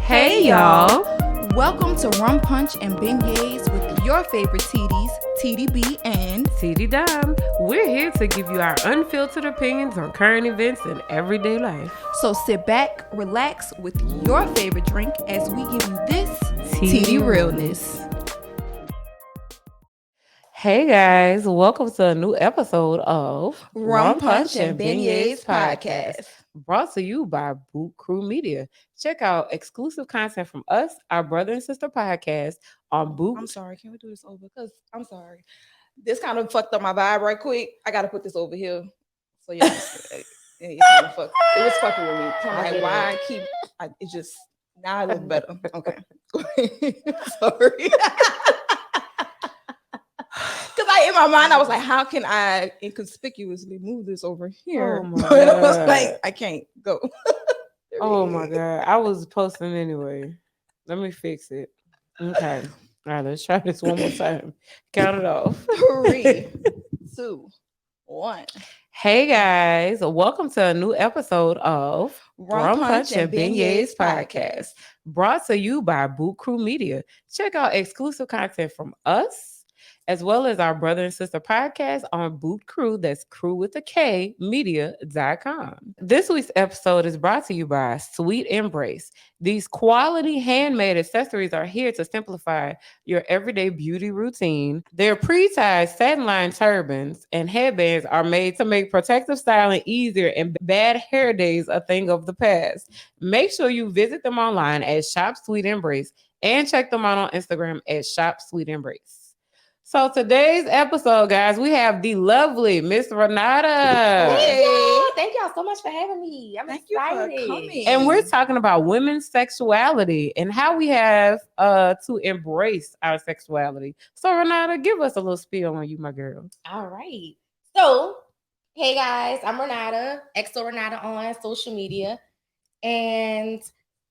Hey y'all. Welcome to Rum Punch and Beignets with your favorite Teedies, TDB and TD Dime. We're here to give you our unfiltered opinions on current events and everyday life. So sit back, relax with your favorite drink as we give you this TD TD realness. Hey guys, welcome to a new episode of Rum Punch and Beignets podcast. Brought to you by Boot Crew Media. Check out exclusive content from us, our brother and sister podcast on Boot. I'm sorry, can we do this over? Because I'm sorry. This kind of fucked up my vibe right quick. I got to put this over here. So yeah, it was fucking with me. So I'm like, why I keep, it just, now I look better. Okay. Sorry. Because in my mind, I was like, how can I inconspicuously move this over here? Oh my But I was God. like, I can't go. Oh my God. I was posting anyway. Let me fix it. Okay. All right, let's try this one more time. Count it off. 3, 2, 1. Hey guys, welcome to a new episode of Rum Punch and Beignets podcast. Brought to you by Boot Crew Media. Check out exclusive content from us, as well as our brother and sister podcast on Boot Crew, that's crew with a K, media.com. This week's episode is brought to you by Sweet Embrace. These quality handmade accessories are here to simplify your everyday beauty routine. Their pre-tied satin-lined turbans and headbands are made to make protective styling easier and bad hair days a thing of the past. Make sure you visit them online at Shop Sweet Embrace and check them out on Instagram at Shop Sweet Embrace. So today's episode, guys, we have the lovely Miss Ranata. Thank y'all so much for having me. I'm Thank you for excited. coming. And we're talking about women's sexuality and how we have to embrace our sexuality. So Ranata, give us a little spiel on you, my girl. All right. So, hey guys, I'm Ranata, XO Ranata on social media. And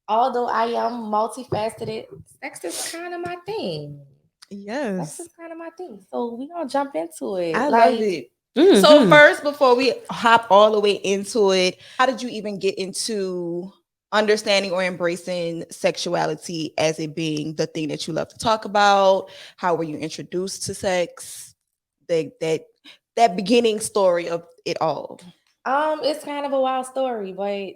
although I am multifaceted, sex is kind of my thing. Yes. Sex is kind of my thing. So we're going to jump into it. I love it. Mhm. So first, before we hop all the way into it, how did you even get into understanding or embracing sexuality as it being the thing that you love to talk about? How were you introduced to sex? That beginning story of it all. It's kind of a wild story, but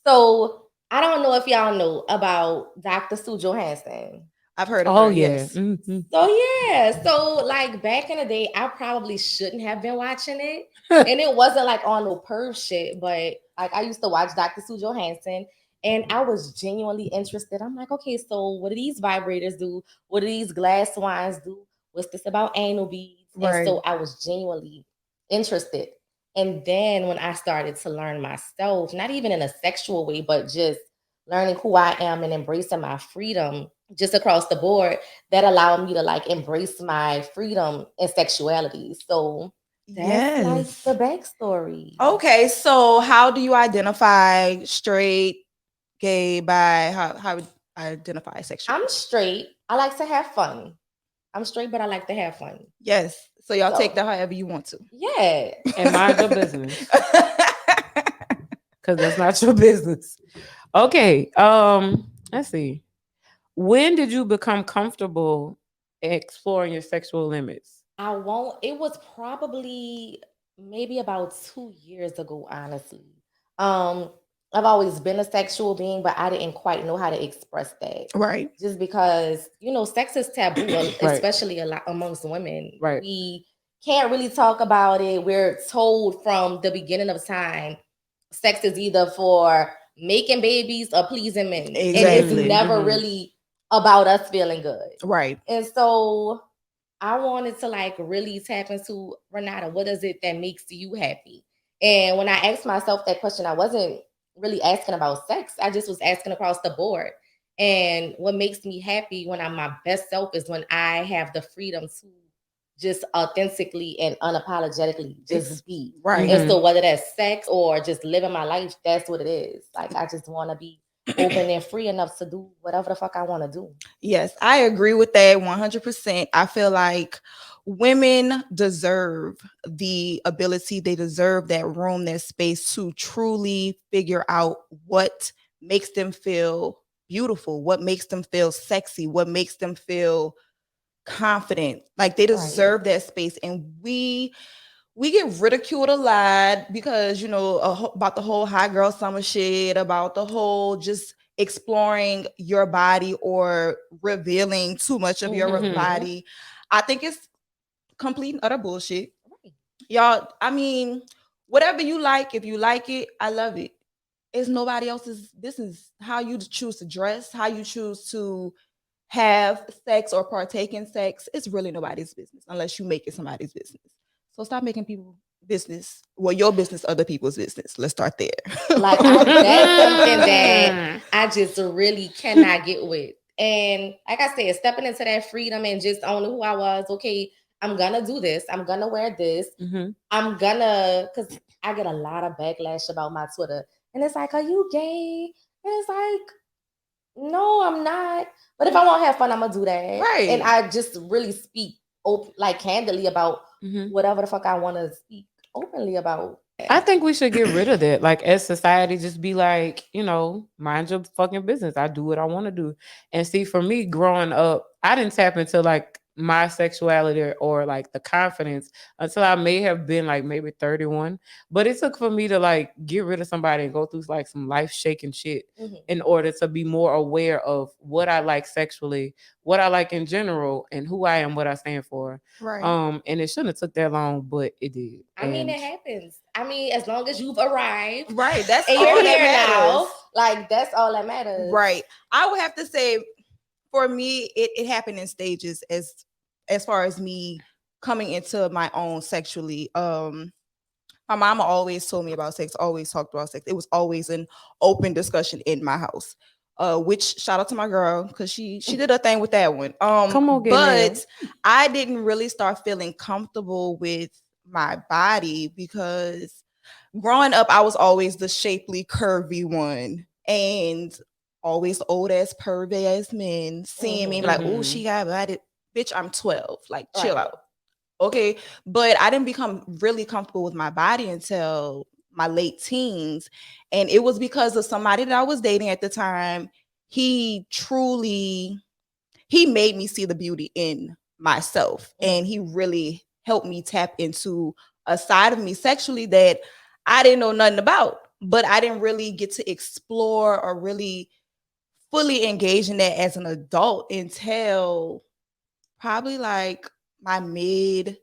so I don't know if y'all know about Dr. Sue Johansson. I've heard of Oh her. yeah. Yes. Mhm. So like back in the day, I probably shouldn't have been watching it. And it wasn't like on no perv shit, but like I used to watch Dr. Sue Johansson and I was genuinely interested. I'm like, okay, so what do these vibrators do? What do these glass wines do? What's this about anal beads? Right. And so I was genuinely interested. And then when I started to learn myself, not even in a sexual way, but just learning who I am and embracing my freedom just across the board, that allowed me to like embrace my freedom and sexuality. So that's like the backstory. Okay, so how do you identify straight, gay, bi? How would I identify sexual? I'm straight. I like to have fun. I'm straight, but I like to have fun. Yes. So y'all So- take that however you want to. Yeah. And mind your business. Because that's not your business. Okay. Let's see. When did you become comfortable exploring your sexual limits? It was probably maybe about 2 years ago, honestly. I've always been a sexual being, but I didn't quite know how to express that. Right. Just because, sex is taboo, Right. especially a lot amongst women. Right. We can't really talk about it. We're told from the beginning of time, sex is either for making babies or pleasing men. And Exactly. it's never Mhm. really about us feeling good. Right. And so I wanted to like really tap into, Ranata, what is it that makes you happy? And when I asked myself that question, I wasn't really asking about sex. I just was asking across the board. And what makes me happy when I'm my best self is when I have the freedom to just authentically and unapologetically just be. Right. And so whether that's sex or just living my life, that's what it is. Like I just want to be open and free enough to do whatever the fuck I want to do. Yes, I agree with that 100%. I feel like women deserve the ability, they deserve that room, that space to truly figure out what makes them feel beautiful, what makes them feel sexy, what makes them feel confident. Like they deserve that space. And we get ridiculed a lot because, you know, about the whole hot girl summer shit, about the whole just exploring your body or revealing too much of your body. I think it's complete and utter bullshit. Y'all, I mean, whatever you like, if you like it, I love it. It's nobody else's business how you choose to dress, how you choose to have sex or partake in sex. It's really nobody's business unless you make it somebody's business. So stop making people business. Well, your business, other people's business. Let's start there. Like that's something that I just really cannot get with. And like I said, stepping into that freedom and just owning who I was. Okay, I'm gonna do this. I'm gonna wear this. I'm gonna, because I get a lot of backlash about my Twitter, and it's like, "Are you gay?" And it's like, no, I'm not. But if I want to have fun, I'm gonna do that. Right. And I just really speak like candidly about whatever the fuck I want to speak openly about. I think we should get rid of that. Like, as society, just be like, you know, mind your fucking business. I do what I want to do. And see, for me, growing up, I didn't tap into like my sexuality or like the confidence until I may have been like maybe 31. But it took for me to like get rid of somebody and go through like some life shaking shit in order to be more aware of what I like sexually, what I like in general, and who I am, what I stand for. Right. And it shouldn't have took that long, but it did. I mean, it happens. I mean, as long as you've arrived, right? That's and all you're that here matters. now. Like that's all that matters, right? I would have to say, for me, it happened in stages as far as me coming into my own sexually. My mama always told me about sex, always talked about sex. It was always an open discussion in my house. Which shout out to my girl because she did a thing with that one. Come on, but I didn't really start feeling comfortable with my body because growing up, I was always the shapely, curvy one, and always old ass pervy ass men seeing me like, oh, she got body. Bitch, I'm 12. Like, chill out. Okay. But I didn't become really comfortable with my body until my late teens. And it was because of somebody that I was dating at the time. He made me see the beauty in myself. And he really helped me tap into a side of me sexually that I didn't know nothing about. But I didn't really get to explore or really fully engage in that as an adult until probably like my mid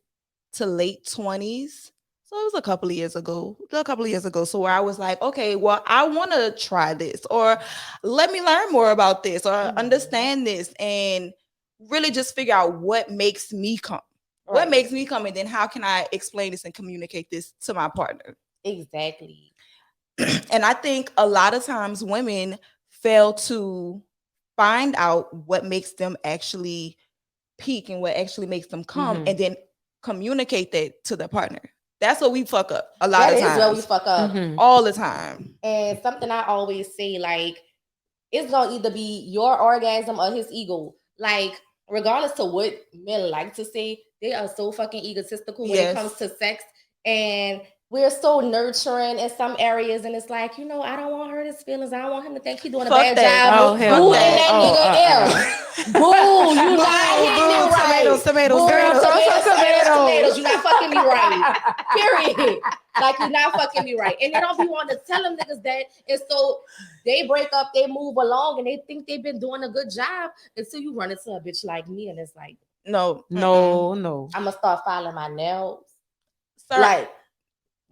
to late 20s. So it was a couple of years ago. So where I was like, okay, well, I want to try this, or let me learn more about this, or understand this, and really just figure out what makes me come. What makes me come, and then how can I explain this and communicate this to my partner? Exactly. And I think a lot of times women fail to find out what makes them actually peak and what actually makes them come, and then communicate that to the partner. That's what we fuck up a lot of times. That is where we fuck up all the time. And something I always say, like, it's gonna either be your orgasm or his ego. Like, regardless to what men like to say, they are so fucking egotistical when it comes to sex. And we're so nurturing in some areas, and it's like, you know, I don't want to hurt his feelings. I don't want him to think he's doing a bad job. Boo in that nigga. Boo, you not hitting it right. Tomatoes. You're not fucking me right. Period. Like, you're not fucking me right. And they don't be wanting to tell them niggas that. And so they break up, they move along, and they think they've been doing a good job until you run into a bitch like me, and it's like, no. I'm gonna start filing my nails. Sir, like,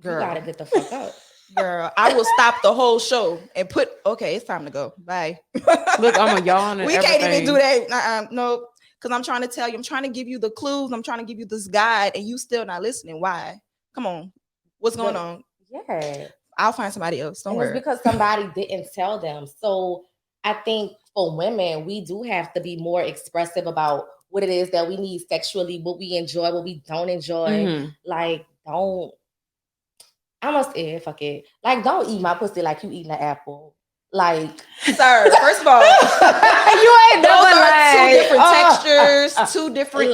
girl, you gotta get the fuck up. Girl, I will stop the whole show and put, okay, it's time to go. Bye. Look, I'm a yawn and we everything. Can't even do that. No, because I'm trying to tell you, I'm trying to give you the clues. I'm trying to give you this guide, and you still not listening. Why? Come on. What's going on? Yeah. I'll find somebody else. Don't worry. It's because somebody didn't tell them. So I think for women, we do have to be more expressive about what it is that we need sexually, what we enjoy, what we don't enjoy. Like, fuck it. Like, don't eat my pussy like you eating an apple. Like, sir, first of all, you ain't never two different textures, two different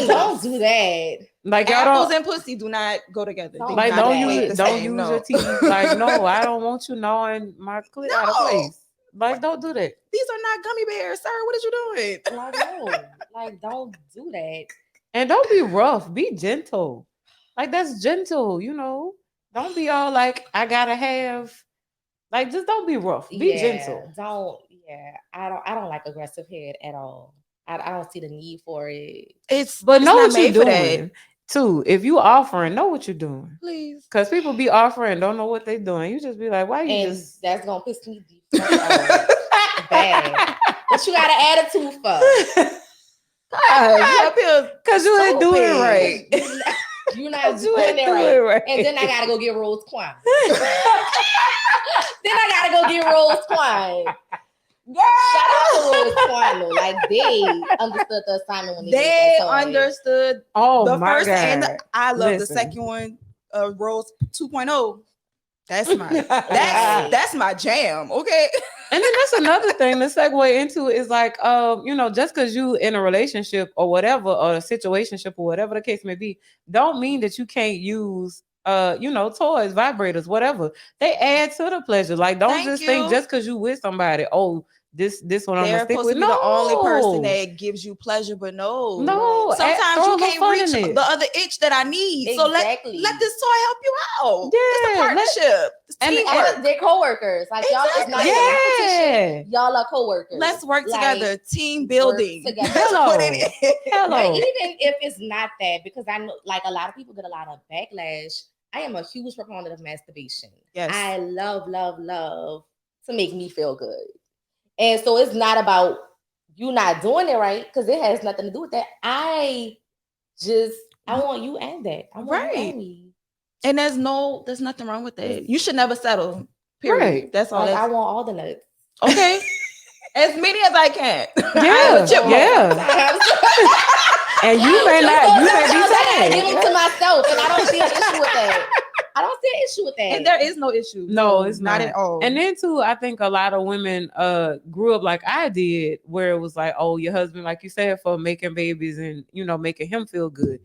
don't do that. Like, apples and pussy do not go together. Like, don't use your teeth. Like, no, I don't want you knowing my clit out of place. Like, don't do that. these are not gummy bears, sir. What is you doing? Like, no, like, don't do that. And don't be rough. Be gentle. Like that's gentle, you know. Don't be all like I gotta have. Like just don't be rough. Be Yeah, gentle. don't. Yeah, I don't like aggressive head at all. I don't see the need for it. But It's know not what you're made for that. doing too. If you offering, know what you're doing. Please. Cause people be offering, don't know what they doing. You just be like, why you And just that's gonna piss me the fuck off. Bad. What you got an attitude for? Gosh, you up here Cause you ain't doing it stupid. right. You're not Cause you doing ain't it doing right. it right. And then I gotta go get Rose Twine. Then I gotta go get Rose Twine. Shout out to Rose Twine though. Like they understood the assignment when they They gave that toy. understood Oh the my first god. and I love the Listen. second one, Rose 2.0. That's my Right. that's my jam. Okay. And then that's another thing to segue into is like, you know, just because you in a relationship or whatever, or a situationship or whatever the case may be, don't mean that you can't use, you know, toys, vibrators, whatever. They add to the pleasure. Like, don't Thank just you. think just because you with somebody, oh, this one I'm gonna They're stick supposed with. to be the only person No, that gives you pleasure, but no. no. Sometimes throw a you little can't fun reach in it. the other itch that I need. So Exactly. let this toy help you out. It's a Yeah, partnership. It's and- teamwork. And they're co-workers. Like y'all is not in Yeah. competition. Y'all are co-workers. Let's work Like, together. Team work building. together. That's what it is. But Hello. even if it's not that, because I know like a lot of people get a lot of backlash. I am a huge proponent of masturbation. Yes. I love, love, love to make me feel good. And so it's not about you not doing it right, because it has nothing to do with that. I want you and that. I want you Right. and me. And there's nothing wrong with that. You should never settle. Period. Right. That's all. Like I That's want all the nuts. okay. As many as I can. Yeah, I'm a chipmunk. yeah. And you may not, you may be Sometimes I gotta give saying. them to myself, and I don't see an issue with that. I don't see an issue with that. And there is no issue. No, it's not at all. And then too, I think a lot of women grew up like I did, where it was like, oh, your husband, like you said, for making babies and you know making him feel good,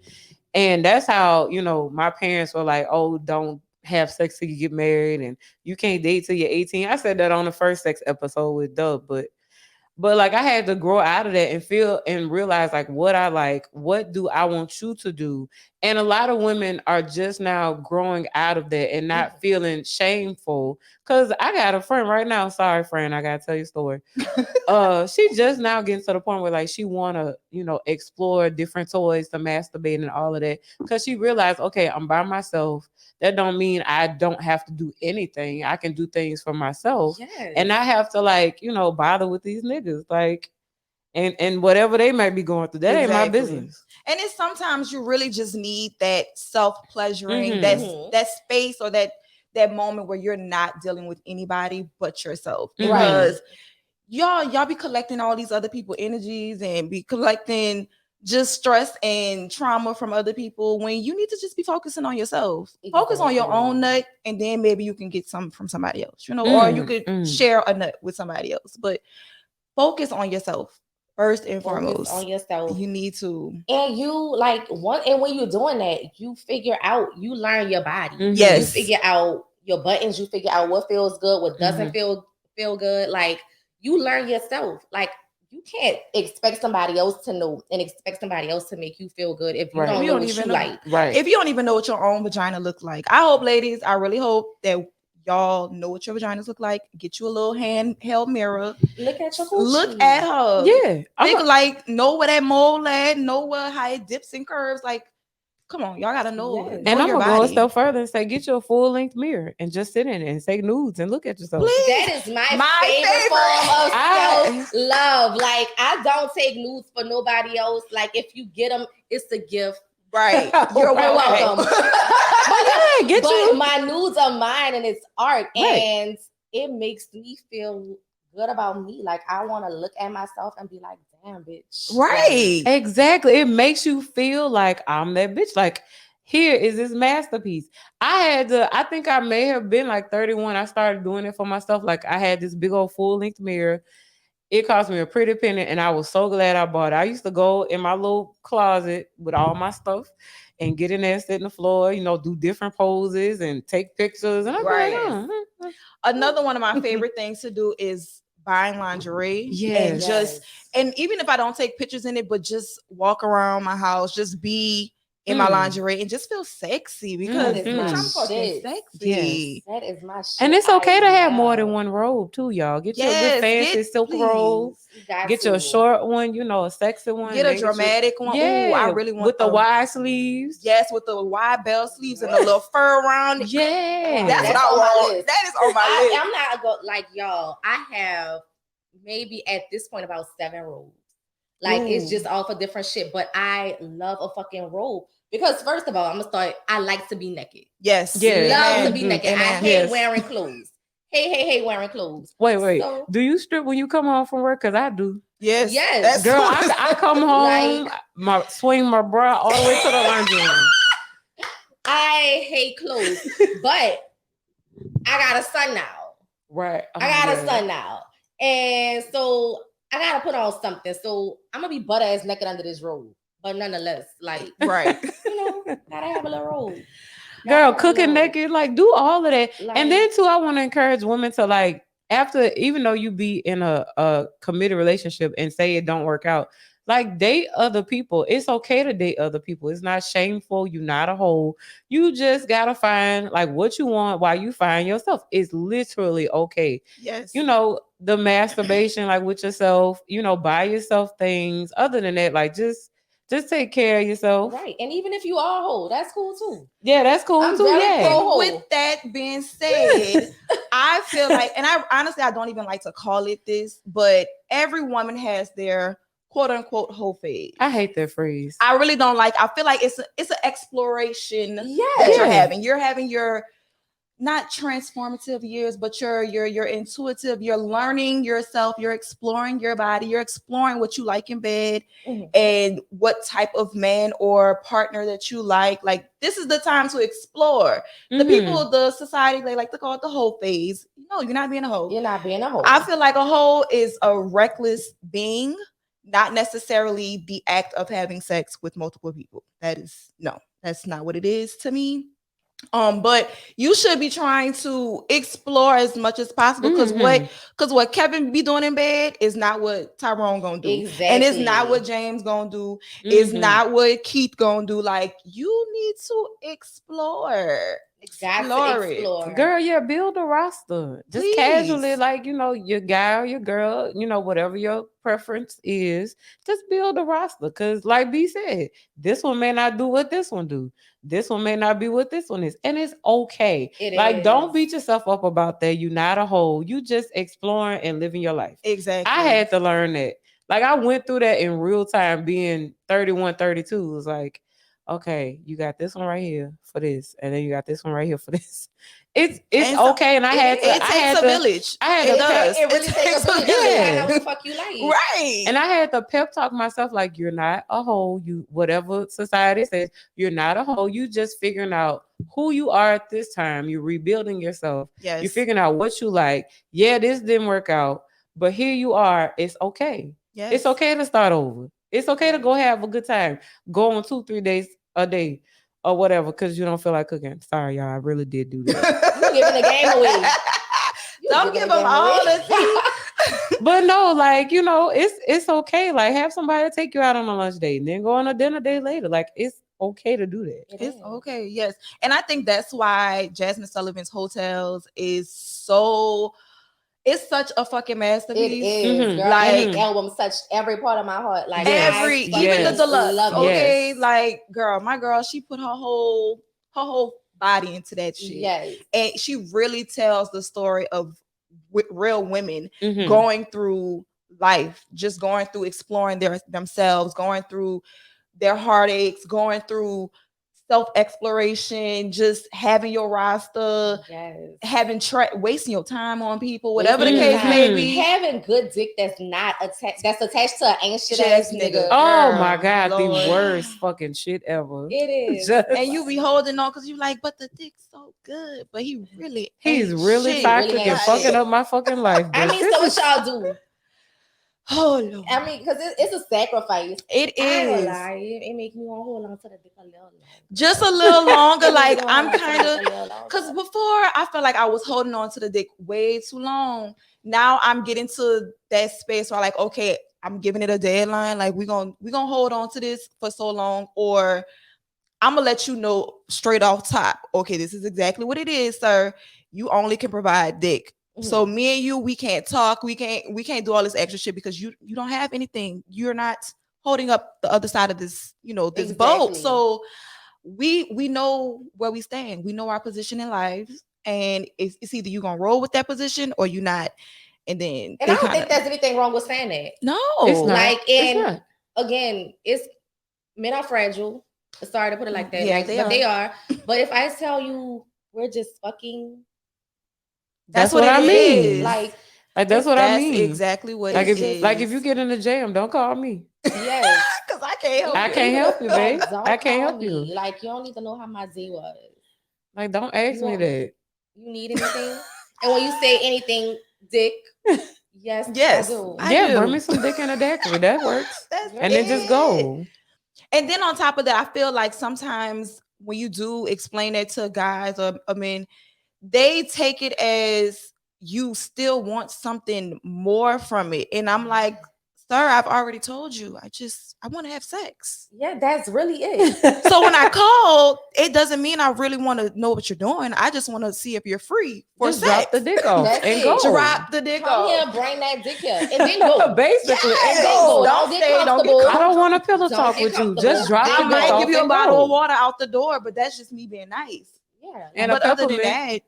and that's how you know my parents were like, oh, don't have sex till you get married, and you can't date till you're 18. I said that on the first sex episode with Dub, but like I had to grow out of that and feel and realize like what I like, what do I want you to do? And a lot of women are just now growing out of that and not feeling shameful. Cause I got a friend right now. Sorry, friend, I gotta tell you a story. She just now getting to the point where like she wanna, you know, explore different toys to masturbate and all of that. Cause she realized, okay, I'm by myself. That don't mean I don't have to do anything. I can do things for myself. Yes. And I have to like, you know, bother with these niggas. Like and whatever they might be going through, that ain't my Exactly. business. And it's sometimes you really just need that self-pleasuring, Mhm. that space or that moment where you're not dealing with anybody but yourself. Mhm. Because y'all be collecting all these other people energies and be collecting just stress and trauma from other people when you need to just be focusing on yourself. Focus on your own nut, and then maybe you can get some from somebody else, you know, or you could share a nut with somebody else. But focus on yourself first and Focus foremost. on yourself. You need to. And you like and when you're doing that, you figure out, you learn your body. Mhm. Yes. You figure out your buttons, you figure out what feels good, what doesn't Mhm. feel good. Like you learn yourself. Like you can't expect somebody else to know and expect somebody else to make you feel good if you Right. don't We know don't what even you know. like. Right. If you don't even know what your own vagina look like, I hope, ladies, I really hope that y'all know what your vaginas look like. Get you a little handheld mirror. Look at your coochie. Look at her. Yeah. Think like know where that mole at, know where how it dips and curves. Like, come on, y'all gotta know. Yes. know And I'm your gonna go a body. step further and say, get you a full length mirror and just sit in it and take nudes and look at yourself. Please. That is my favorite form of self-love. Like I don't take nudes for nobody else. Like if you get them, it's a gift. Right. You're welcome. Yeah, get But you. my nudes are mine and it's art. Right. And it makes me feel good about me. Like I want to look at myself and be like, damn, bitch. Right. Exactly. It makes you feel like I'm that bitch. Like, here is this masterpiece. I think I may have been like 31. I started doing it for myself. Like, I had this big old full length mirror. It cost me a pretty penny, and I was so glad I bought it. I used to go in my little closet with all my stuff and get in there, sit in the floor, you know, do different poses and take pictures. And I'm Right. like, Another one of my favorite things to do is buying lingerie and Yes. just, and even if I don't take pictures in it, but just walk around my house, just be in my Mm. lingerie and just feel sexy because That is bitch, my I'm fucking shit. sexy. That is my shit. And it's okay to have more than love. one robe too, y'all. Get your good Yes, fancy silk robe. please. You got Get to. your short one, a sexy one. Get And a then get you, dramatic one. Ooh, I yeah, really want with the wide sleeves. yes, with the wide bell sleeves and the little fur around it. Yeah, That's what That's I on my want. list. That is on my list. I'm not go like y'all. I have maybe at this point about 7 robes. Like it's just Ooh. all for different shit. But I love a fucking robe because first of all, I'm gonna start. I like to be naked. Yes. Yeah. Love Amen. to be naked. I Amen. hate Yes. wearing clothes. Hey, wearing clothes. Wait. So Do you strip when you come home from work? Cause I do. Yes. Yes. That's Girl, what I come home, Like- swing my bra all the way to the laundry room. I hate clothes, but I got a son now. Right. I got a son now. And so I gotta put on something. So I'm gonna be butt ass naked under this robe. But nonetheless, like right. gotta have a little robe. Girl, Gotta have a cooking little- naked, like do all of that. Like- And then too, I want to encourage women to like after, even though you be in a committed relationship and say it don't work out, like date other people. It's okay to date other people. It's not shameful. You're not a hoe. You just gotta find like what you want while you find yourself. It's literally okay. Yes. The masturbation like with yourself, buy yourself things. Other than that, like just take care of yourself. Right. And even if you are a hoe, that's cool too. Yeah, that's cool I'm too. very Yeah. pro-hoe. With that being said, I feel like, and I honestly, I don't even like to call it this, but every woman has their quote unquote hoe phase. I hate that phrase. I really don't like. I feel like it's an exploration that Yeah. you're having. You're having your not transformative years, but you're intuitive. You're learning yourself. You're exploring your body. You're exploring what you like in bed and what type of man or partner that you like. Like this is the time to explore. The people, the society, they like to call it the hoe phase. No, you're not being a hoe. You're not being a hoe. I feel like a hoe is a reckless being, not necessarily the act of having sex with multiple people. That's not what it is to me. But you should be trying to explore as much as possible because what Kevin be doing in bed is not what Tyrone gonna do. Exactly. And it's not what James gonna do. It's not what Keith gonna do. Like you need to explore. Explore it. Girl, yeah, build a roster. Just Please. casually, like, your guy or your girl, whatever your preference is, just build a roster. Cause like B said, this one may not do what this one do. This one may not be what this one is. And it's okay. Don't beat yourself up about that. You're not a hoe. You just exploring and living your life. Exactly. I had to learn that. Like I went through that in real time being 31, 32. It was like, okay, you got this one right here for this, and then you got this one right here for this. It's okay, and it takes a village. It does. It really takes a village. Yeah. How the fuck you like? Right. And I had to pep talk myself like, you're not a hoe. You, whatever society says, you're not a hoe. You just figuring out who you are at this time. You're rebuilding yourself. Yes. You're figuring out what you like. Yeah, this didn't work out, but here you are. It's okay. Yes. It's okay to start over. It's okay to go have a good time. Go on 2-3 days a day or whatever because you don't feel like cooking. Sorry, y'all. I really did do that. You giving the game away. Don't give them all the tea. But no, like, it's okay. Like, have somebody take you out on a lunch date and then go on a dinner date later. Like, it's okay to do that. It's okay, yes. And I think that's why Jasmine Sullivan's Hotels is so... It's such a fucking masterpiece. It is, girl. Like the album touched every part of my heart. Like even the deluxe. love Okay, it. like my girl, she put her whole body into that shit. Yes. And she really tells the story of real women Mm-hmm. going through life, just going through exploring themselves, going through their heartaches, going through self-exploration, just having your roster, wasting your time on people, whatever the case may be. Having good dick that's not attached to an ancient ass nigga. Oh my God, Lord. The worst fucking shit ever. It is. And you be holding on because you like, but the dick's so good, but he's really toxic and fucking up my fucking life. I mean, so what y'all do? Oh Lord. I mean, because it's a sacrifice. It is. I ain't gonna lie. It make me want to hold on to the dick a little longer. Just a little longer. Like I'm kind of, because before I felt like I was holding on to the dick way too long. now I'm getting to that space where like, okay, I'm giving it a deadline. Like we gonna hold on to this for so long, or I'm gonna let you know straight off top. Okay, this is exactly what it is, sir. You only can provide dick. So me and you, we can't talk. We can't do all this extra shit because you don't have anything. You're not holding up the other side of this, this boat. So we know where we stand. We know our position in life, and it's either you gonna roll with that position or you not. And then I don't think there's anything wrong with saying that. No, it's not. Like, It's and not. again, it's men are fragile. Sorry to put it like that. Yeah, like, they but are. they are. But if I tell you we're just fucking, That's what I mean. like that's what I mean. Exactly what like it if is. like if you get in a jam, don't call me. yes, because I can't help I you. can't help you, babe. like, don't I can't call help me. you. Like, you don't need to know how my day was. Like, don't ask You me want- that. You need anything? And when you say anything, dick, yes, Yes, I do. I Yeah, do. bring me some dick in a daiquiri. That works. That's And then just it. go. And then on top of that, I feel like sometimes when you do explain it to guys or men, they take it as you still want something more from it. And I'm like, sir, I've already told you. I want to have sex. Yeah, that's really it. So when I call, it doesn't mean I really want to know what you're doing. I just want to see if you're free for Just sex. drop the dick off That's and it. go. Drop the dick Come off. here, bring that dick here, and then go. Basically, Yes. and Go. go. Don't get stay, don't get comfortable. I don't want a pillow Don't talk get with you. comfortable. Just drop Then the I dick might off give you a and bottle go. of water out the door, but that's just me being nice. Yeah. And But a other than peppermint. that,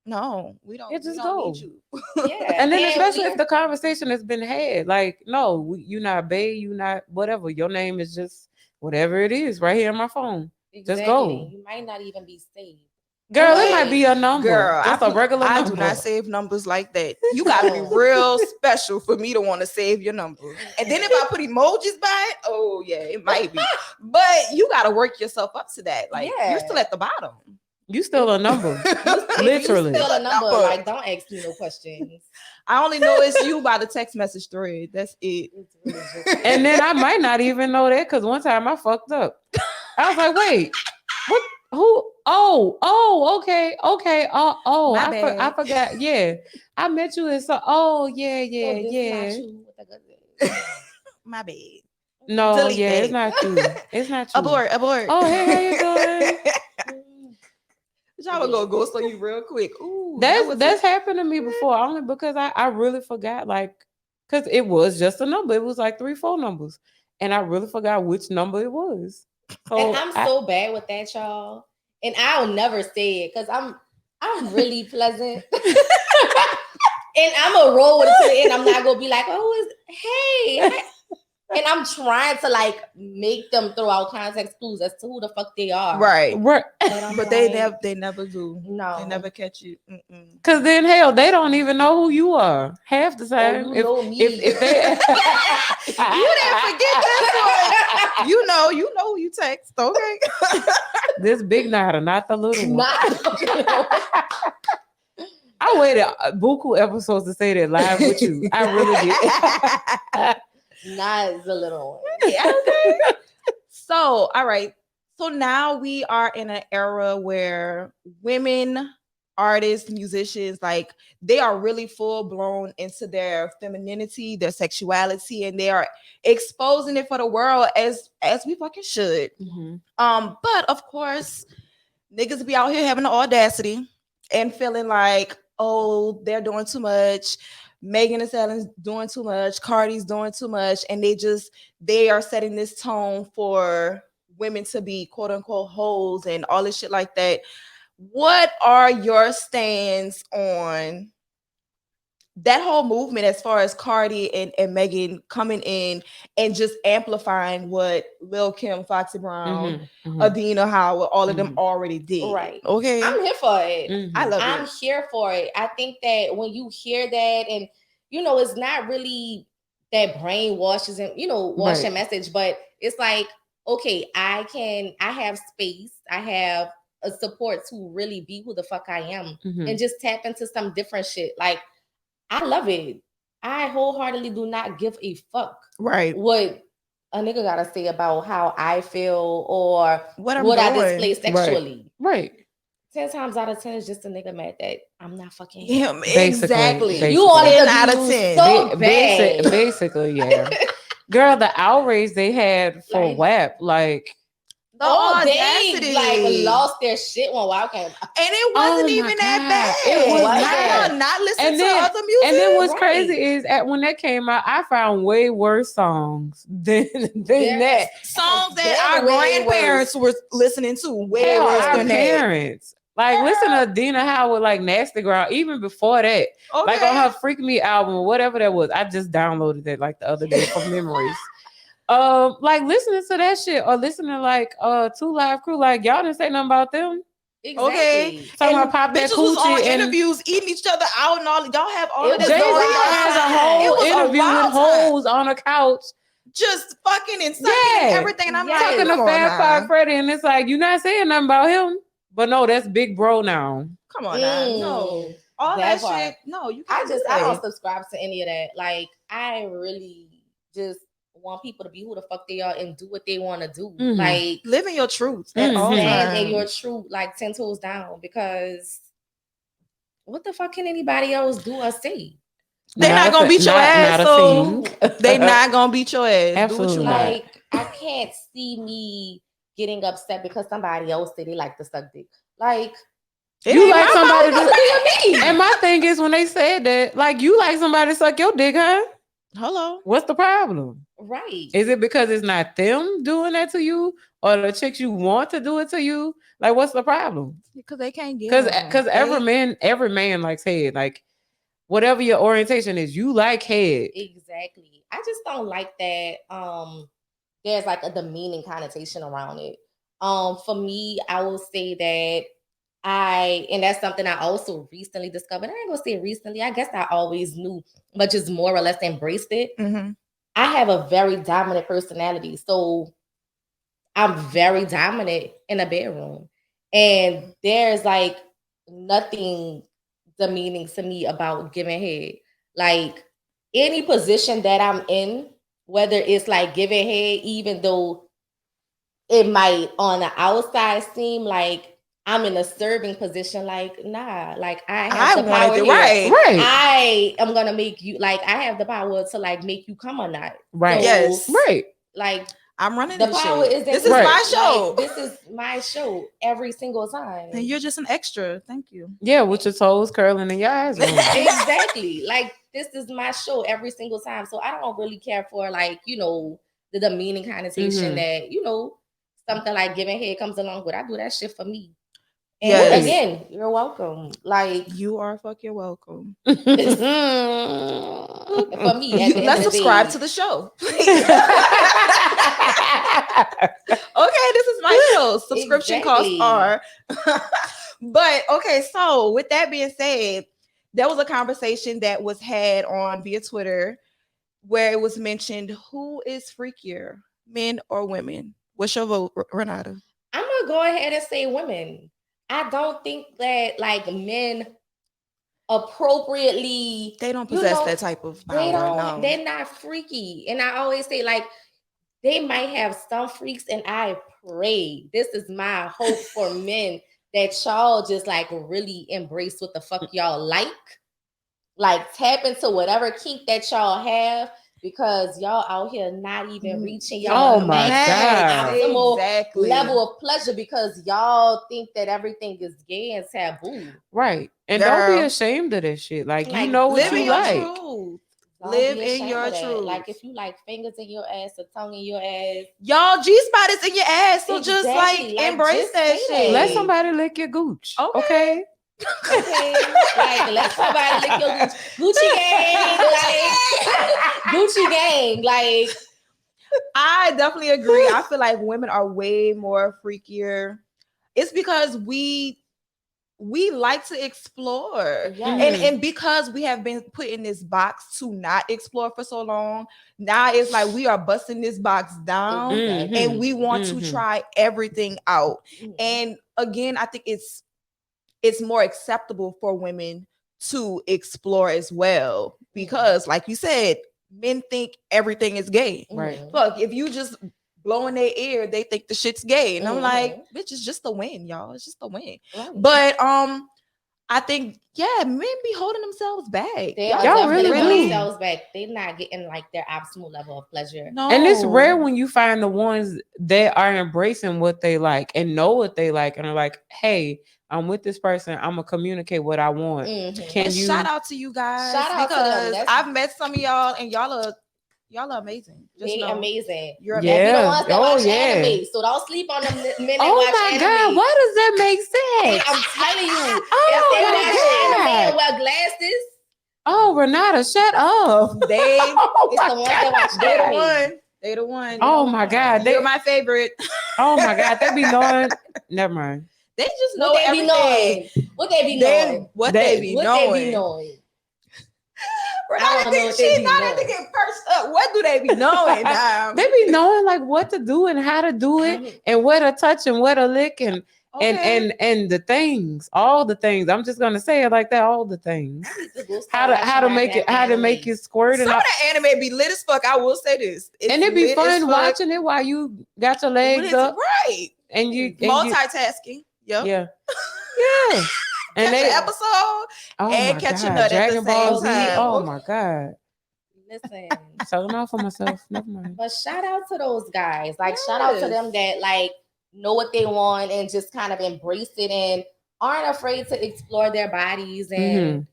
no, we don't. Yeah, We just don't go. need you. Yeah. And then And especially we- if the conversation has been had, like, no, you not babe, you not whatever. Your name is just whatever it is right here on my phone. exactly. Just go. You might not even be saved. Girl, But- it might be a number. Girl, Just a regular I number. do not save numbers like that. You gotta be real special for me to want to save your number. And then if I put emojis by it, oh yeah, it might be. But you gotta work yourself up to that. Like you're still at the bottom. You still a number. If Literally. you still a number, Number. like, don't ask me no questions. I only know it's you by the text message thread. That's it. It's really just And then I might not even know that because one time I fucked up. I was like, wait, what? Who? Okay. My I bad. forgot. Yeah, I met you in so. Oh, yeah. so this not you with the good My bad. No, Delete yeah, it's that. not you. It's not you. Abort. Oh, hey, how you doing? Y'all would go ghost on you real quick. Ooh, That's happened to me before, only because I really forgot, like, because it was just a number. It was like 3-4 numbers, and I really forgot which number it was. So And I'm so bad with that, y'all. And I'll never say it because I'm really pleasant. And I'm gonna roll with it to the end. I'm not gonna be like, oh, hey. And I'm trying to like make them throw out context clues as to who the fuck they are. right. But they never do. No. They never catch you. Because then, hell, they don't even know who you are half the Oh, time. you know me. If they, You didn't forget this one. You know who you text. Okay. this big Nada, not the little one. Not. I waited buku episodes to say that live with you. I really did. Not the little one. Yeah, okay. So, all right. So now we are in an era where women, artists, musicians, like they are really full blown into their femininity, their sexuality, and they are exposing it for the world as we fucking should. Mhm. But of course, niggas be out here having the audacity and feeling like, oh, they're doing too much. Megan Thee Stallion's doing too much. Cardi's doing too much. And they are setting this tone for women to be quote unquote hoes and all this shit like that. What are your stands on that whole movement as far as Cardi and Megan coming in and just amplifying what Lil Kim, Foxy Brown, Adina Howard, all of them already did? Right. Okay. I'm here for it. I love I'm it. here for it. I think that when you hear that, and it's not really that brainwashes and washing message, but it's like, okay, I have space, I have a support to really be who the fuck I am and just tap into some different shit. Like, I love it. I wholeheartedly do not give a fuck what a nigga gotta say about how I feel or what I display sexually. Right. 10 times out of 10 is just a nigga mad that I'm not fucking Him. Basically, Exactly. You wanted 10 to out be of used 10. so bad. Basically, yeah. Girl, the outrage they had for Like, WAP, like, The oh, audacity. they like lost their shit when WoW came out. And it wasn't oh my even that God, bad. it was Wasn't. not. Y'all not listen And to then, other music. and then what's Right. crazy is when that came out, I found way worse songs than There's that. Songs that very our way grandparents were listening to way Hell, worse our than that. parents. Like, listen to Dina Howard, like Nasty Girl, even before that. Like on her Freak Me album or whatever that was. I just downloaded that like the other day from memories. Like listening to that shit or listening to like Two Live Crew, like y'all didn't say nothing about them. Exactly. Okay. Talking And about Pop That bitches was on Coochie and interviews eating each other out and all. Y'all have all of It this was Jay-Z going on. has a wild. whole It was a interview with wild time. hoes on a couch Just fucking and sucking and Yeah. everything. And I'm Yes. like, talking to come on Fat now. Five Freddy, and it's like you're not saying nothing about him. But no, that's Big Bro now. Come on now. No. All that part. shit. No, you I can't do I that. don't subscribe to any of that. Like, I really just want people to be who the fuck they are and do what they want to do. Mhm. Like, Living your truth at all stand times. in your truth, like 10 toes down. Because what the fuck can anybody else do or say? They not gonna beat your ass, Not a so thing. they not gonna beat your ass. Absolutely Do what you not. want. Like, I can't see me getting upset because somebody else said they like to suck dick. Like, It You ain't like my somebody fault. to And my thing is when they said that, like you like somebody to suck your dick, huh? Hello. What's the problem? right. Is it because it's not them doing that to you or the chicks you want to do it to you? Like, what's the problem? Because they can't get Because every man likes head. Like, whatever your orientation is, you like head. Exactly. I just don't like that. There's like a demeaning connotation around it. For me, I will say that and that's something I also recently discovered. I ain't gonna say recently. I guess I always knew, but just more or less embraced it. Mhm. I have a very dominant personality, so I'm very dominant in a bedroom, and there's like nothing demeaning to me about giving head. Like, any position that I'm in, whether it's like giving head, even though it might on the outside seem like I'm in a serving position, like, nah, like I have the power here. Right. I am gonna make you, like, I have the power to like make you come or not. Right. So, Yes. Right. like, I'm running the this power shit. is in This is me. my show. Like, this is my show every single time. And you're just an extra. Thank you. Yeah, with your toes curling and your eyes rolling. Exactly. Like, this is my show every single time. So I don't really care for, like, the demeaning connotation that, something like giving head comes along with. I do that shit for me. And Yes. again, you're welcome. Like, You are fucking welcome. for me, at the end Let's of the subscribe day. to the show. Okay, this is my show. Subscription costs Exactly. are. But okay, so with that being said, there was a conversation that was had on via Twitter where it was mentioned who is freakier, men or women. What's your vote, Renata? I'm gonna go ahead and say women. I don't think that like men appropriately, They don't possess that type of power. they don't. No. They're not freaky, and I always say, like, they might have some freaks, and I pray this is my hope for men that y'all just like really embrace what the fuck y'all like tap into whatever kink that y'all have, because y'all out here not even reaching y'all maximal level of pleasure because y'all think that everything is gay and taboo. Right. And Girl. don't be ashamed of that shit. Like, you Like, know what Live you in your like. truth. Don't Live be in ashamed your of that. truth. Like, if you like fingers in your ass or tongue in your ass, Y'all, G-spot is in your ass, so just Exactly. like Like, embrace just that say shit. that. Let somebody lick your gooch. Okay. okay, like, let somebody lick your Gucci gang, like Gucci gang, like. I definitely agree. I feel like women are way more freakier. It's because we like to explore. Yes. And because we have been put in this box to not explore for so long, now it's like we are busting this box down and we want to try everything out. And again, I think it's more acceptable for women to explore as well, because like you said, men think everything is gay. Right. Look, if you just blowing their ear, they think the shit's gay. And I'm like, Mhm. bitch, it's just a win, y'all. It's just a win. Right. But I think, yeah, men be holding themselves back. They Y'all are Y'all definitely really holding do. themselves back. They're not getting like their optimal level of pleasure. No. And it's rare when you find the ones that are embracing what they like and know what they like and are like, hey, I'm with this person. I'm gonna communicate what I want. Mhm. Can And you shout out to you guys Shout out to them. because That's- I've met some of y'all and y'all are amazing. Just They know amazing. you're They be the Yeah. ones that Oh, watch yeah. anime. So don't sleep on them men that Oh watch my anime. God, why does that make Hey, sense? I'm telling you, Oh if they my watch anime and God. wear glasses, Oh, Renata, shut up. they Oh it's my the ones that watch they the anime. one. They the one. Oh my God. They're my favorite. Oh my God, they be knowing. Never mind. They just What know they be everything. knowing? What they be knowing? What They- they be What knowing. they be knowing? Renata I wanna know what they she be know knowing. that to get pursed up. What do they be knowing? They be knowing like what to do and how to do it Mhm. and where to touch and where to lick and Okay. and the things, all the things. I'm just gonna say it like that, all the things. I need to go How start to watching my make it anime. squirt Some and of the anime be lit as fuck. I will say this. It's and it be lit as fun fuck. watching it while you got your legs It's up right. and you Multitasking. Yep. yeah. Yeah. And Catch they an episode oh and my catch a God, nut at the Dragon Ball same Z. time. Oh Okay. my God. Listen, Selling off for myself. Never mind. but shout out to those guys. Like shout out to Yes. them that like know what they want and just kind of embrace it and aren't afraid to explore their bodies and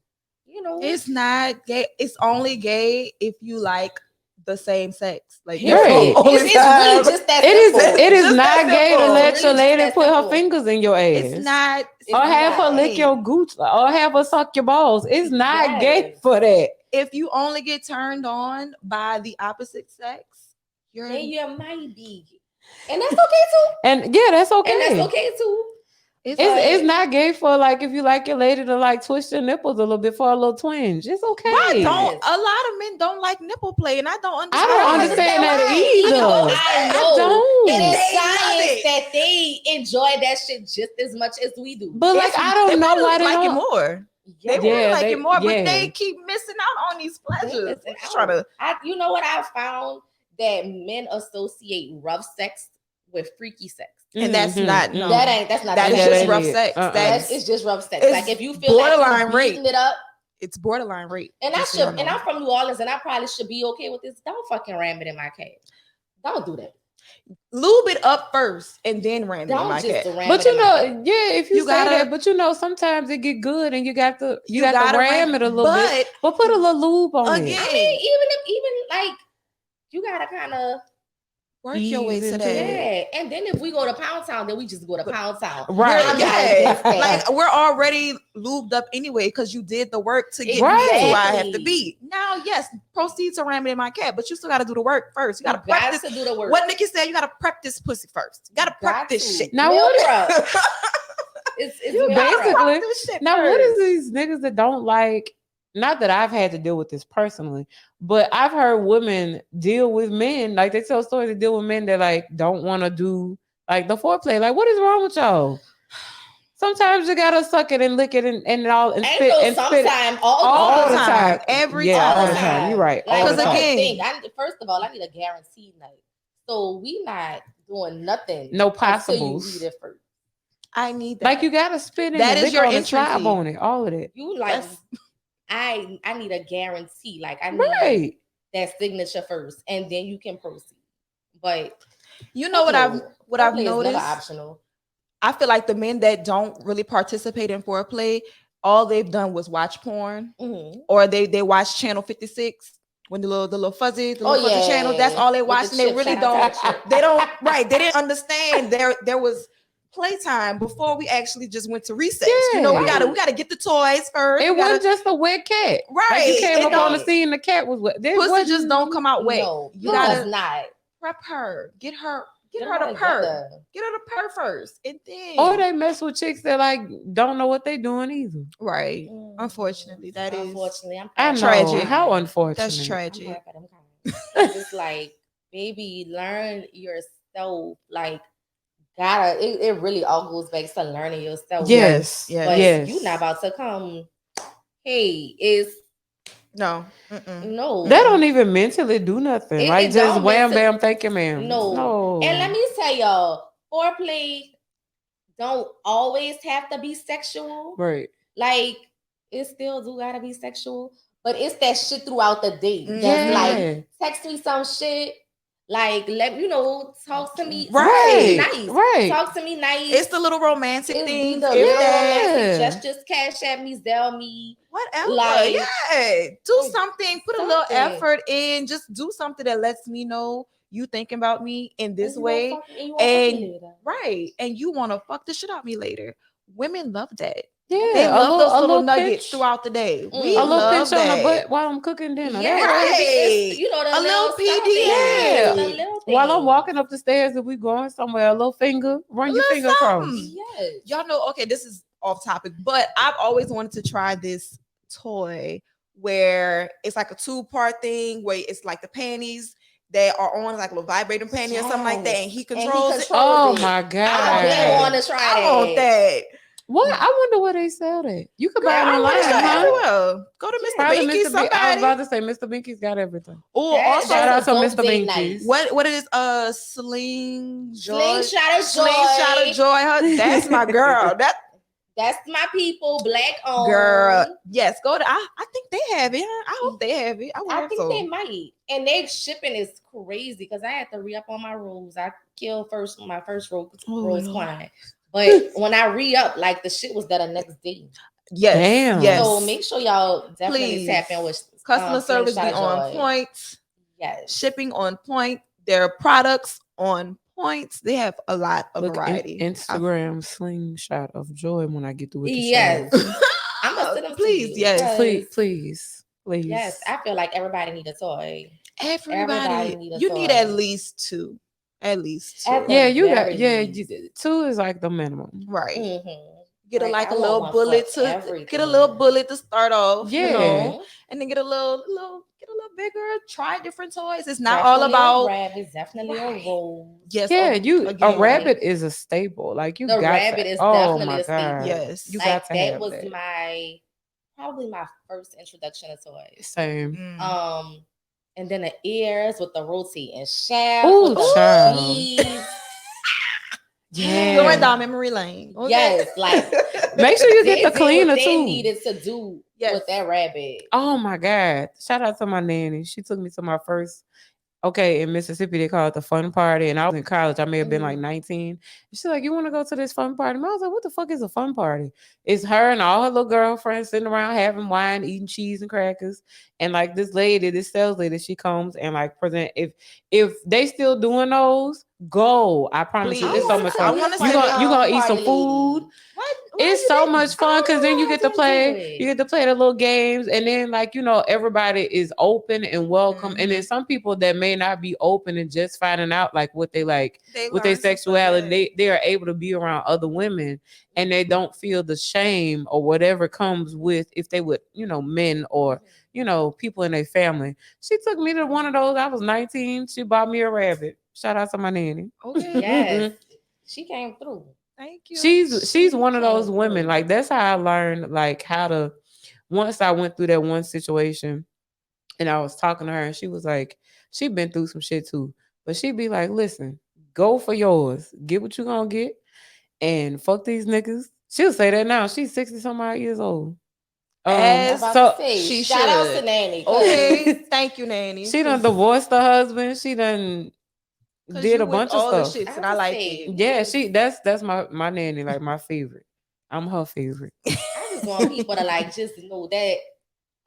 you know It's not gay. It's only gay if you like the same sex. Like period. that's the Right. only It's really time. just that It is simple. it is Just that not gay to simple. let Really your just lady that put her simple. fingers in your ass. It's not. It's Or have her not. lick your gooch or have her suck your balls. It's not gay Yes. for that. If you only get turned on by the opposite sex, you're Then you might be, and that's okay too. And yeah, that's okay. And that's okay too. It's not gay for like if you like your lady to like twist your nipples a little bit for a little twinge. It's okay. Why Yes. don't a lot of men don't like nipple play, and I don't understand. I don't understand that Even though either. I I know don't. it is They love science it. that they enjoy that shit just as much as we do. But like I don't They know probably why they like it don't. more. They Yes. really Yeah, like they- it more, yeah. but they keep missing out on these They pleasures. missing They're just out. trying to. You know what I found that men associate rough sex with freaky sex. And that's Mhm, not mhm. no. That's not That the is same just thing. rough it. sex. That's it's just rough sex. it's Like if you feel like borderline you're beating it up, It's borderline rape. and I just so should, y'all and know. I'm from New Orleans, and I probably should be okay with this. Don't fucking ram it in my cat. Don't do that. Lube it up first and then ram it in Don't my just cat. ram But it you in my know, cat. yeah, if you, You say gotta- that, but you know, sometimes it get good and you got to gotta ram it a little bit. But put a little lube on Again, it. I mean, even like you gotta kind of work your way Ease to into that. it. yeah. And then if we go to Pound Town, then we just go to Pound Town. Right. I'm not Yeah. against that. Like we're already lubed up anyway because you did the work to get Right. me to where I have to Exactly. be. Now, yes, proceed to ram it in my cat, but you still got to do the work first. You got to You got practice. to do the work. What Nikki said, you got to prep this pussy first. You got to prep Got this to. shit. Now Meal what? prep. It's You meal basically- prep. Prep this shit Now, what first. is these niggas that don't like? Not that I've had to deal with this personally, but I've heard women deal with men like they tell stories to deal with men that like don't want to do like the foreplay. Like, what is wrong with y'all? Sometimes you gotta suck it and lick it and all and Ain't spit no and spit it sometime, all the the time. Every yeah, time. all the time. You're right. Like, All the Because time. again- first of all, I need a guaranteed night. So we not doing nothing. No until possibles. you read it first. I need that. Like you gotta spit in That it, is lick your on it, entry slob fee. on it, all of it. You like That's- I need a guarantee. Like I need Right. that signature first, and then you can proceed. But you know what I've foreplay is never noticed? optional. I feel like the men that don't really participate in foreplay, all they've done was watch porn, Mhm. or they watch channel 56 when the little fuzzy channel. That's all they With watch, the and they chip, really shout out to don't. the chip. They don't right. They didn't understand there was playtime before we actually just went to recess. You know, we Yeah. gotta get the toys first. It We gotta- wasn't just a wet cat. Like Right. you came It up on the don't- scene, the cat was wet. There pussy wasn't- just don't come out wet. No, You it gotta does not. prep her, get her Get to her purr, together. get her to purr first, and then Or they mess with chicks that like don't know what they doing either. right. Unfortunately, that is Unfortunately, I'm I know. Tragic. How unfortunate. that's I'm tragic. glad for them kind. It's just like, baby, learn yourself. Like, it really all goes back to learning yourself. Yes. Yes. But Yes. you not about to come. Hey, it's No. Mm-mm. No, That Mm-mm. don't even mentally do nothing. Like it just don't wham mental. bam, thank you, ma'am. No, and let No. me tell y'all, foreplay don't always have to be sexual. Right. Like it still do gotta be sexual, but it's that shit throughout the day. That's like Yeah. text me some shit. Like let talk to me. Talk to me Right. Right. nice. Right. Talk to me nice. It's the little romantic It's be things, the if little that, romantic Yeah. gestures. Cash at me, Zell me. whatever. Like Yeah. Do like, something, put a little something. effort in, just do something that lets me know you thinking about me in this And you won't way. fuck and you won't fuck me And later. right. And you want to fuck the shit out of me later. Women love that. They Yeah. love those A little little nuggets pinch. throughout the day. We A Mhm. little love pinch on the that. butt while I'm cooking dinner. That Yes, works. it's Right. the A little little subtle things. Yeah. It's the PDA. little While I'm things. walking up the stairs, if we going somewhere, a little finger, A run your finger little across. something. Yes. Y'all know, okay, this is off topic, but I've always wanted to try this toy where it's like a two-part thing where it's like the panties that are on like a little vibrating panty or something like that, and he controls it. Oh it. my I that. god. want to try I that. want that. What? I wonder where they sell that. You could Girl, buy it I want to online, sell huh? everywhere. Go to Mr. Probably Binky, Mr. B. I was somebody. about to say Mr. Binky's got everything. Oh, also Shout out That's to a dope Mr. date Binky's. night. what it is? Sling joy, Slingshot of slingshot joy. of joy. That's my girl. That That's my people. Black owned. girl. Yes, go to. I think they have it. Huh? I hope they have it. I would I hope think so. they might. And their shipping is crazy because I had to re up on my rolls. I killed my first rose client. But when I re up, like the shit was there the next day. Yes. Damn. Yes. So make sure y'all definitely Please. tap in with Customer service be Slingshot of on Joy. point. Yes. Shipping on point. Their products on points. They have a lot of Look, variety. Instagram slingshot of joy when I get through with the Yes. show. I'm gonna send them Please, to you. yes. Please. Yes, I feel like everybody need a toy. Everybody need a you need at toy. least two. At least two. At the Yeah, you got very least. two is like the minimum. Right. Mhm. Get a Like, like I a want little one bullet for to everything. get a little bullet to start off, you Yeah. know, and then get a little get a little bigger, try different toys. It's not Definitely all about a rabbit, definitely right. a rose. Yes, Yeah, a again. rabbit is a staple. Like you The got rabbit to. is Oh definitely my a staple. god. Yes. You Like got to that have was that. probably my first introduction to toys. Same. Mm. And then the ears with the rotating shaft, Ooh, with the child. beads. Yeah. Going down memory lane. Okay. Yes, like Make sure you they get the did what cleaner they too. needed to do Yes. with that rabbit. Oh my god. Shout out to my nanny. She took me to my first in Mississippi, they call it the fun party. And I was in college. I may have been like 19. And she's like, you want to go to this fun party? And I was like, what the fuck is a fun party? It's her and all her little girlfriends sitting around having wine, eating cheese and crackers. And like this sales lady, she comes and like present. If they still doing those, go. I promise you, Please. it's so much I fun. wanna You see gonna it. you gonna eat Party some lady. food. What It's you so did? much fun because then you get to I didn't do play. You it. get to play the little games, and then like everybody is open and welcome. And then Mhm. some people that may not be open and just finding out like what they like They with their learn some stuff, sexuality, yeah. they are able to be around other women, and they don't feel the shame or whatever comes with if they would men or people in their family. She took me to one of those. I was 19. She bought me a rabbit. Shout out to my nanny. Okay. Yes, she came through. Thank you. She's one of those came women. through. Like that's how I learned like how to. Once I went through that one situation, and I was talking to her, and she was like, she been through some shit too, but she'd be like, "Listen, go for yours. Get what you gonna get, and fuck these niggas." She'll say that now. She's 60 some odd years old. I'm As about So to say, she shout out should. to Nanny. Okay. Thank you, Nanny. she done divorced her husband. She done Because did you a with bunch of all the stuff. shits, I and I just like say, it. Yeah, that's my nanny, like my favorite. I'm her favorite. I just want people to like just know that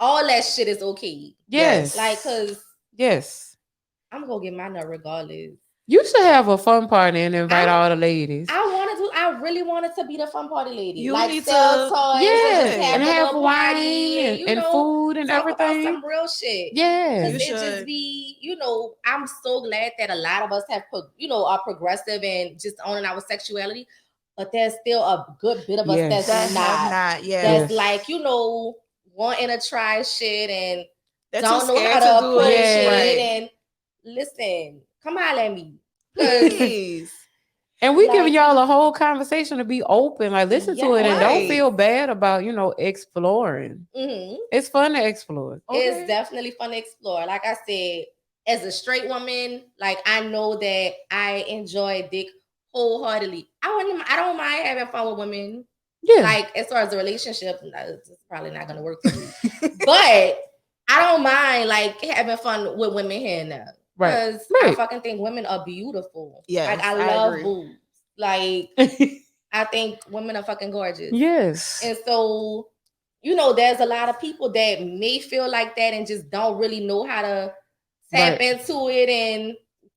all that shit is okay. Yes. Like, cause Yes. I'm gonna get mine regardless. You should have a fun party and invite all the ladies. I really wanted to be the fun party lady. You like need sell to- toys Yes, and just have and a have little wine party and and food and talk about everything. some real shit. Yeah. You Because it just should. be, I'm so glad that a lot of us are progressive and just owning our sexuality, but there's still a good bit of us Yes. that's That have not. not, yeah. That's Yes. like, wanting to try shit and They're don't too know scared how to to do approach it. it. Right. And listen, come on at me. 'Cause Please. And we giving Like, y'all a whole conversation to be open. Like, listen to it and yes. don't Right. feel bad about, exploring. Hmm. It's fun to explore. It's Okay. definitely fun to explore. Like I said, as a straight woman, like I know that I enjoy dick wholeheartedly. I don't mind having fun with women. Yeah. Like as far as a relationship, no, it's probably not gonna work for me. But I don't mind like having fun with women here and there. Right. Because I Right. fucking think women are beautiful. Like Yes, I I love agree. boobs. Like I think women are fucking gorgeous. Yes. And so, there's a lot of people that may feel like that and just don't really know how to tap Right. into it and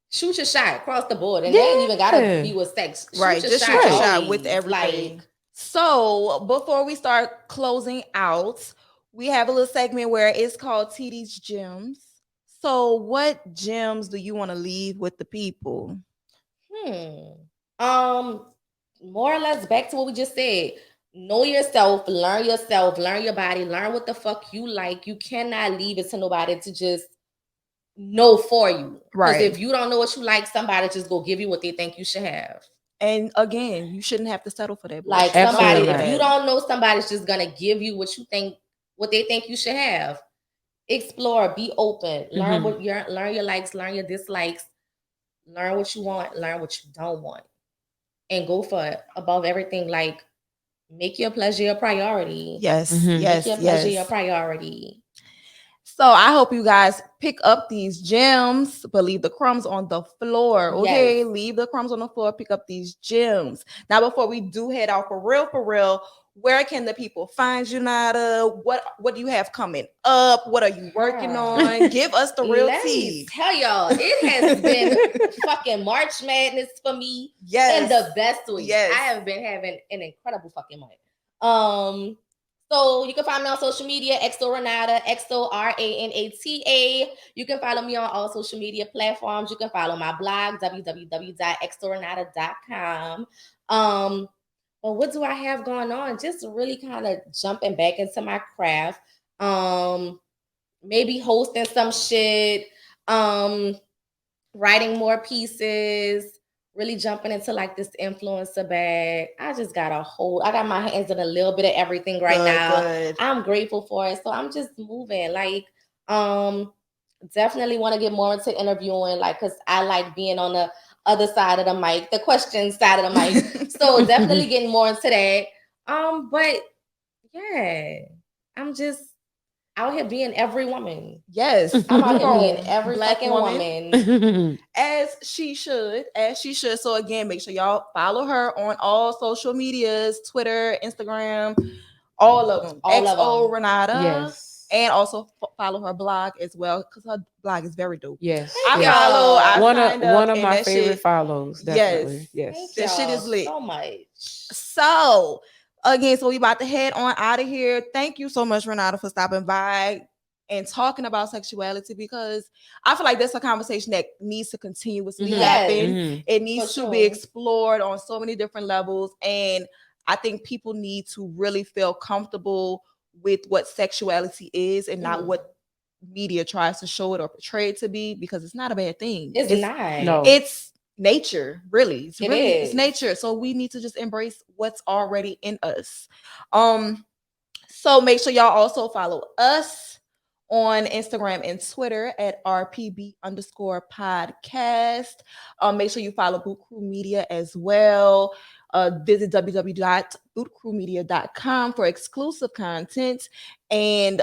shoot your shot across the board. And they ain't even gotta Yeah. be with sex. Shoot Right. your Just shot shoot your Right. shot with always. everything. Like, So before we start closing out, we have a little segment where it's called Teedies Gems. So what gems do you want to leave with the people? hmm. Um, more or less back to what we just said. Know yourself, learn your body, learn what the fuck you like. You cannot leave it to nobody to just know for you. Because Right. if you don't know what you like, somebody just go give you what they think you should have. And again, you shouldn't have to settle for that Like bullshit. Don't somebody, Absolutely do if not. you that. don't know, somebody's just gonna give you what they think you should have. Explore, be open, learn Mhm. learn your likes, learn your dislikes, learn what you want, learn what you don't want, and go for it above everything. Like make your pleasure your priority. Yes, Mhm. Make yes, your pleasure your yes. priority. So I hope you guys pick up these gems, but leave the crumbs on the floor. Yes. Okay, leave the crumbs on the floor. Pick up these gems. Now, before we do head out for real, where can the people find you, Nada? What do you have coming up? What are you working Girl. on? Give us the real Let me tea. tell y'all, it has been fucking March Madness for me in Yes, the best way. yes. I have been having an incredible fucking month. So you can find me on social media, XO Ranata, XORANATA. You can follow me on all social media platforms. You can follow my blog, www.xoranata.com. Well, what do I have going on? Just really kind of jumping back into my craft. Maybe hosting some shit, um, writing more pieces, really jumping into like this influencer bag. I got my hands in a little bit of everything right Good, now. good. I'm grateful for it. So I'm just moving. Like, definitely want to get more into interviewing, like, cause I like being on the other side of the mic, the question side of the mic. So definitely getting more into that. But yeah, I'm just out here being every woman. Yes, I'm out here being grown every black fucking woman. woman. As she should, as she should. So again, make sure y'all follow her on all social medias, Twitter, Instagram, all of them. All of XO them. Renata. Yes. And also follow her blog as well, because her blog is very dope. Yes. Thank I Yes. follow, I y'all. signed One up, of and my that favorite shit, follows, definitely. yes, Thank Yes. that shit y'all is lit. so much. So again, so we about to head on out of here. Thank you so much, Renata, for stopping by and talking about sexuality, because I feel like that's a conversation that needs to continuously Mhm. Yes, happen. Mhm. It for needs to sure. be explored on so many different levels. And I think people need to really feel comfortable with what sexuality is and not Mhm. what media tries to show it or portray it to be, because it's not a bad thing. It's not. No. It's nature, really. It It's is. nature. So we need to just embrace what's already in us. So make sure y'all also follow us on Instagram and Twitter at RPB_podcast. Make sure you follow Boot Crew Media as well. Visit www.bootcrewmedia.com for exclusive content, and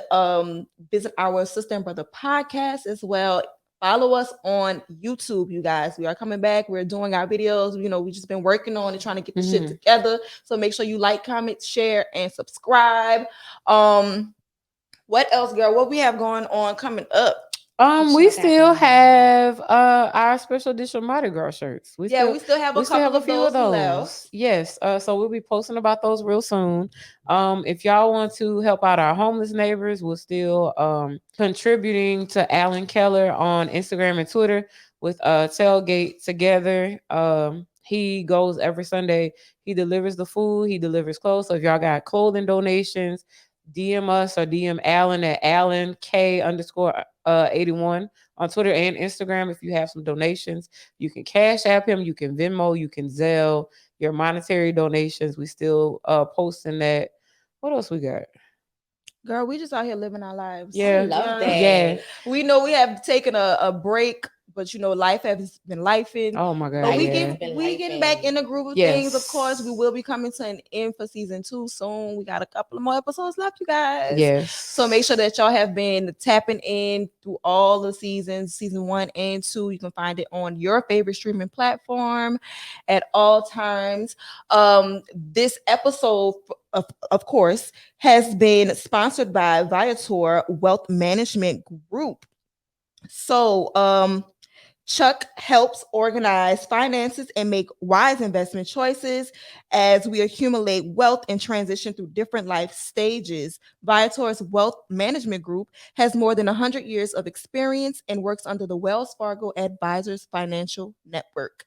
visit our Sister and Brother podcast as well. Follow us on YouTube, you guys. We are coming back. We're doing our videos. We just been working on it, trying to get the shit Mhm. together. So make sure you like, comment, share, and subscribe. What else, girl? What we have going on coming up? What We y'all got still going on? have our special edition Mardi Gras shirts. Yeah, we still have a we still have couple a of few of those those. left. Yes. So we'll be posting about those real soon. If y'all want to help out our homeless neighbors, we're still contributing to Alan Keller on Instagram and Twitter with Tailgate Together. He goes every Sunday. He delivers the food. He delivers clothes. So if y'all got clothing donations, DM us or DM Alan at Alan K underscore 81 on Twitter and Instagram. If you have some donations, you can Cash App him, you can Venmo, you can Zelle your monetary donations. We still posting that. What else we got? Girl, we just out here living our lives. I Yeah. love Yeah. that. We know we have taken a break, but life has been lifing. Oh my But God. Life we Yeah. has get been we getting back in lifing. the groove of things. Of course, we Yes. will be coming to an end for season 2 soon. We got a couple of more episodes left, you guys. So make Yes. sure that y'all have been tapping in through all the seasons, season 1 and 2. You can find it on your favorite streaming platform at all times. This episode, of course, has been sponsored by Viator Wealth Management Group. So, Chuck helps organize finances and make wise investment choices as we accumulate wealth and transition through different life stages. Viator's Wealth Management Group has more than 100 years of experience and works under the Wells Fargo Advisors Financial Network.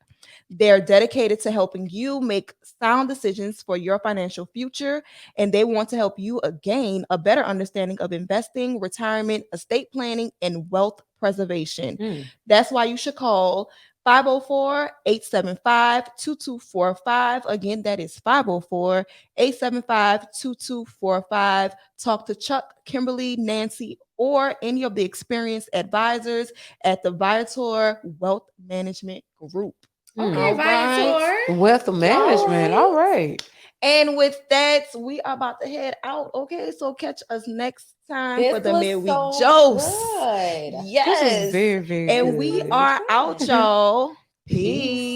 They're dedicated to helping you make sound decisions for your financial future, and they want to help you gain a better understanding of investing, retirement, estate planning, and wealth preservation. Mm. That's why you should call 504-875-2245. Again, that is 504-875-2245. Talk to Chuck, Kimberly, Nancy, or any of the experienced advisors at the Viator Wealth Management Group. Mm. Okay, All right. Viator. Wealth All management. All right. right. And with that, we are about to head out. Okay, so catch us next time for This the was midweek so Jose. good. This was Yes. very, very And we good. are out, y'all. Peace. Peace.